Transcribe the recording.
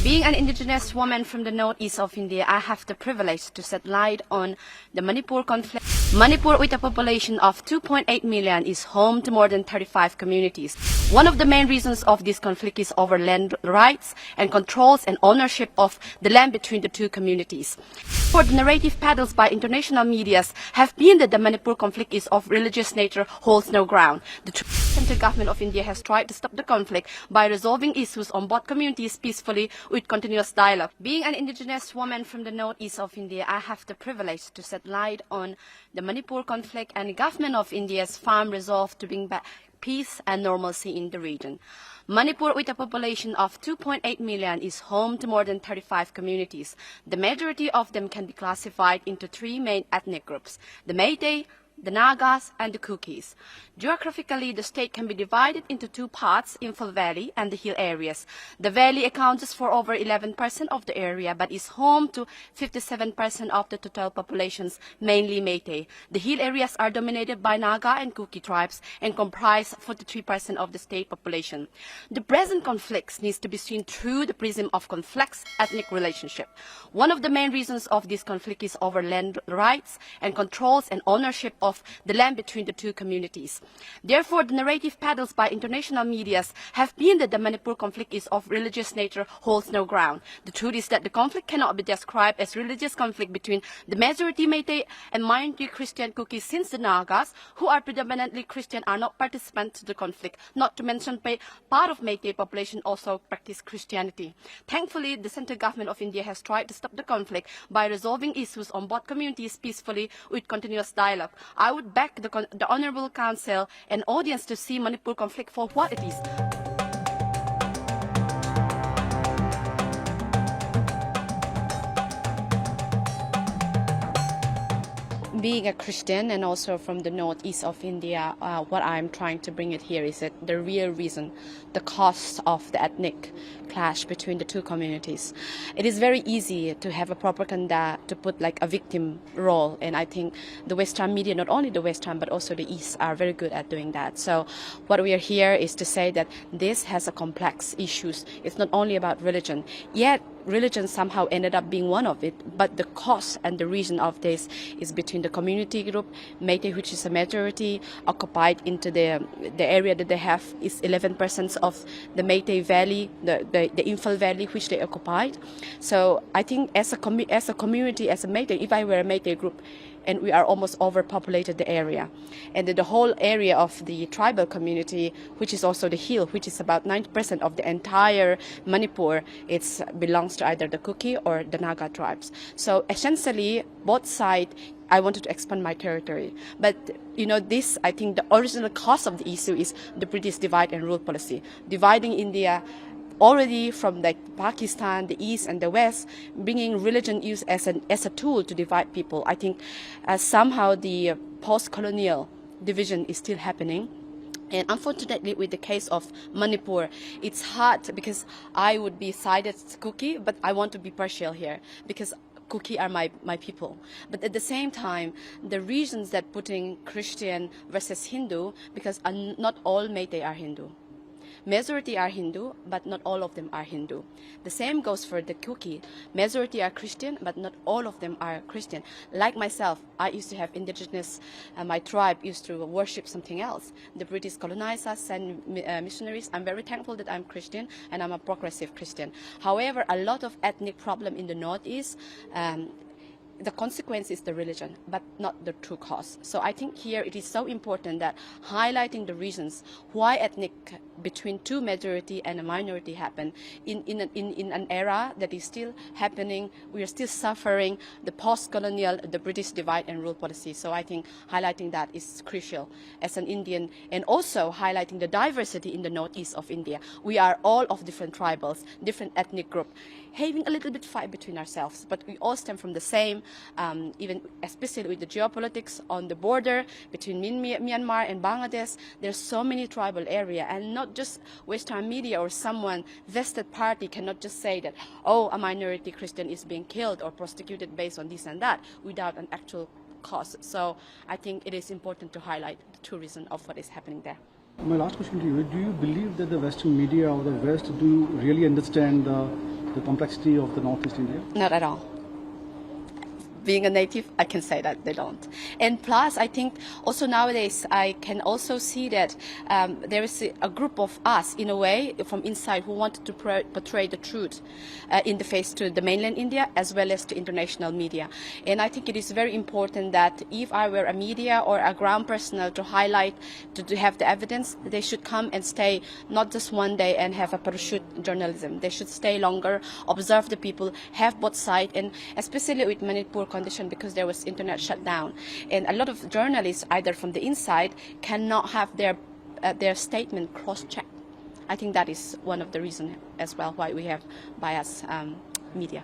Being an indigenous woman from the northeast of India, I have the privilege to shed light on the Manipur conflict. Manipur, with a population of 2.8 million, is home to more than 35 communities. One of the main reasons of this conflict is over land rights and controls and ownership of the land between the two communities. For the narrative peddled by international medias have been that the Manipur conflict is of religious nature holds no ground. The central government of India has tried to stop the conflict by resolving issues on both communities peacefully with continuous dialogue. Being an indigenous woman from the northeast of India, I have the privilege to shed light on the Manipur conflict and the government of India's firm resolve to bring back peace and normalcy in the region. Manipur, with a population of 2.8 million, is home to more than 35 communities. The majority of them can be classified into three main ethnic groups: the Meiteis, the Nagas, and the Kukis. Geographically, the state can be divided into two parts, Imphal Valley and the hill areas. The valley accounts for over 11% of the area, but is home to 57% of the total populations, mainly Meiteis. The hill areas are dominated by Naga and Kuki tribes and comprise 43% of the state population. The present conflicts needs to be seen through the prism of complex ethnic relationship. One of the main reasons of this conflict is over land rights and controls and ownership of the land between the two communities. Therefore, the narrative peddled by international medias have been that the Manipur conflict is of religious nature holds no ground. The truth is that the conflict cannot be described as religious conflict between the majority Meitei and minority Christian Kukis, since the Nagas, who are predominantly Christian, are not participants to the conflict, not to mention part of Meitei population also practice Christianity. Thankfully, the central government of India has tried to stop the conflict by resolving issues on both communities peacefully with continuous dialogue. I would beg the Honourable Council and audience to see Manipur conflict for what it is. Being a Christian and also from the northeast of India, what I'm trying to bring it here is that the real reason, the cost of the ethnic clash between the two communities. It is very easy to have a propaganda to put like a victim role, and I think the Western media, not only the Western but also the East, are very good at doing that. So what we are here is to say that this has a complex issues. It's not only about religion, yet religion somehow ended up being one of it, but the cause and the reason of this is between the community group, Meitei, which is a majority, occupied into the area that they have is 11% of the Meitei Valley, the Imphal Valley, which they occupied. So I think as a community, as a Meitei, if I were a Meitei group, and we are almost overpopulated the area. And the whole area of the tribal community, which is also the hill, which is about 90% of the entire Manipur, it belongs to either the Kuki or the Naga tribes. So essentially, both sides, I wanted to expand my territory. But, you know, this, I think the original cause of the issue is the British divide and rule policy, dividing India already from like Pakistan, the East and the West, bringing religion use as a tool to divide people. I think somehow the post-colonial division is still happening. And unfortunately, with the case of Manipur, it's hard because I would be sided Kuki, but I want to be partial here because Kuki are my people. But at the same time, the reasons that putting Christian versus Hindu, because not all Meitei are Hindu. Majority are Hindu, but not all of them are Hindu. The same goes for the Kuki. Majority are Christian, but not all of them are Christian. Like myself, I used to have indigenous, my tribe used to worship something else. The British colonized us and missionaries. I'm very thankful that I'm Christian and I'm a progressive Christian. However, a lot of ethnic problem in the Northeast, the consequence is the religion, but not the true cause. So I think here it is so important that highlighting the reasons why ethnic between two majority and a minority happen in an era that is still happening. We are still suffering the post-colonial, the British divide and rule policy. So I think highlighting that is crucial as an Indian, and also highlighting the diversity in the northeast of India. We are all of different tribals, different ethnic group, having a little bit fight between ourselves, but we all stem from the same, even especially with the geopolitics on the border between Myanmar and Bangladesh. There's so many tribal area, and not just Western media or someone vested party cannot just say that, oh, a minority Christian is being killed or prosecuted based on this and that without an actual cause. So I think it is important to highlight the true reason of what is happening there. My last question to you, do you believe that the Western media or the West do really understand the the complexity of the Northeast India? Not at all. Being a native, I can say that they don't. And plus, I think also nowadays, I can also see that there is a group of us, in a way, from inside who wanted to portray the truth in the face to the mainland India as well as to international media. And I think it is very important that if I were a media or a ground personnel to highlight, to have the evidence, they should come and stay not just one day and have a parachute journalism. They should stay longer, observe the people, have both sides, and especially with Manipur condition because there was internet shutdown, and a lot of journalists, either from the inside, cannot have their statement cross-checked. I think that is one of the reasons as well why we have biased media.